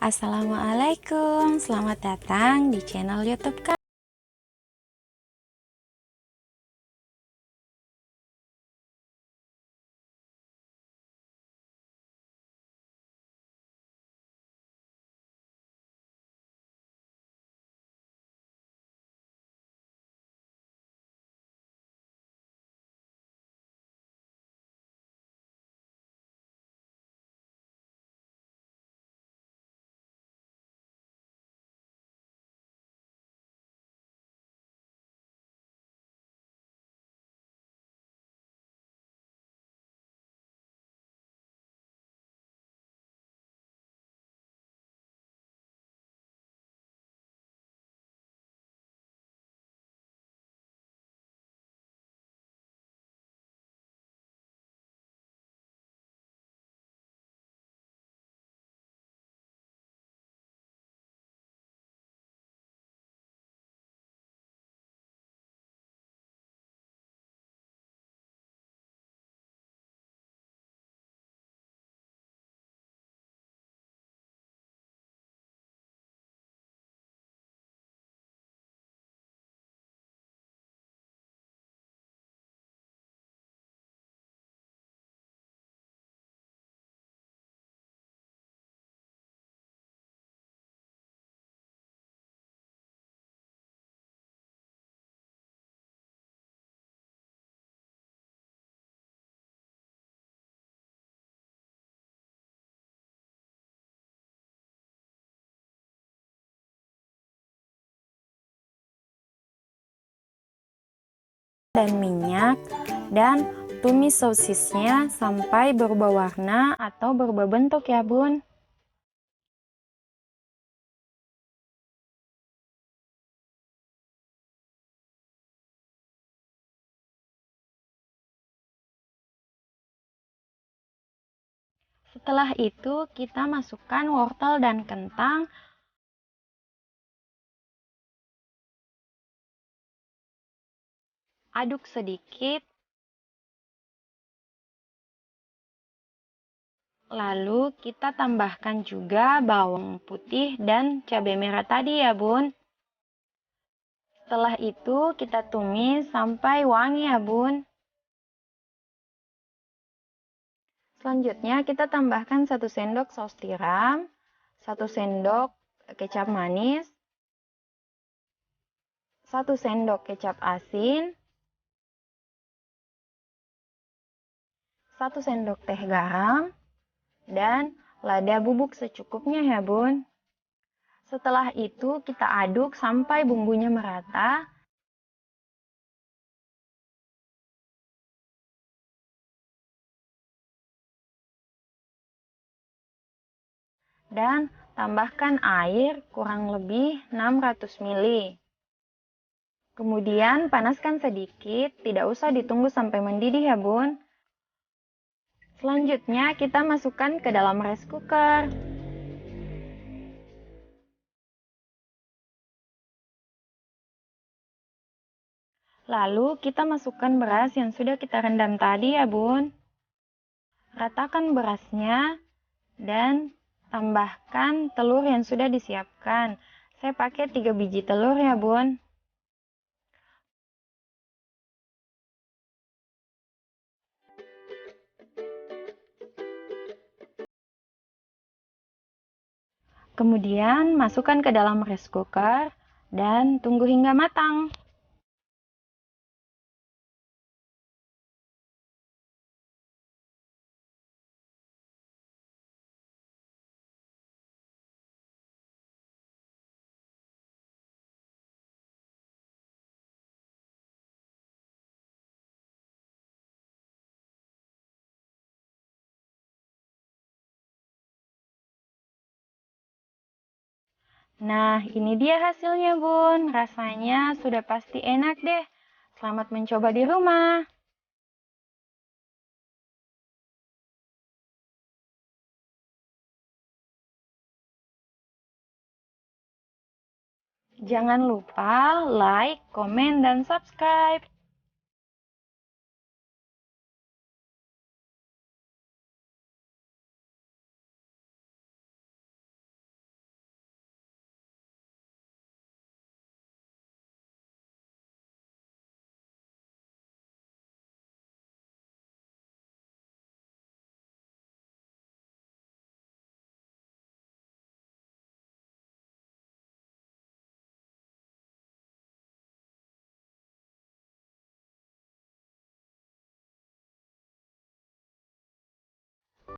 Assalamualaikum, selamat datang di channel YouTube kami. Dan minyak, dan tumis sosisnya sampai berubah warna atau berubah bentuk ya bun. Setelah itu kita masukkan wortel dan kentang. Aduk sedikit. Lalu kita tambahkan juga bawang putih dan cabai merah tadi ya bun. Setelah itu kita tumis sampai wangi ya bun. Selanjutnya kita tambahkan 1 sendok saus tiram, 1 sendok kecap manis, 1 sendok kecap asin, 1 sendok teh garam, dan lada bubuk secukupnya ya bun. Setelah itu kita aduk sampai bumbunya merata. Dan tambahkan air kurang lebih 600 ml. Kemudian panaskan sedikit, tidak usah ditunggu sampai mendidih ya bun. Selanjutnya kita masukkan ke dalam rice cooker. Lalu kita masukkan beras yang sudah kita rendam tadi ya bun. Ratakan berasnya dan tambahkan telur yang sudah disiapkan. Saya pakai 3 biji telur ya bun. Kemudian masukkan ke dalam rice cooker dan tunggu hingga matang. Nah, ini dia hasilnya bun. Rasanya sudah pasti enak deh. Selamat mencoba di rumah. Jangan lupa like, komen, dan subscribe.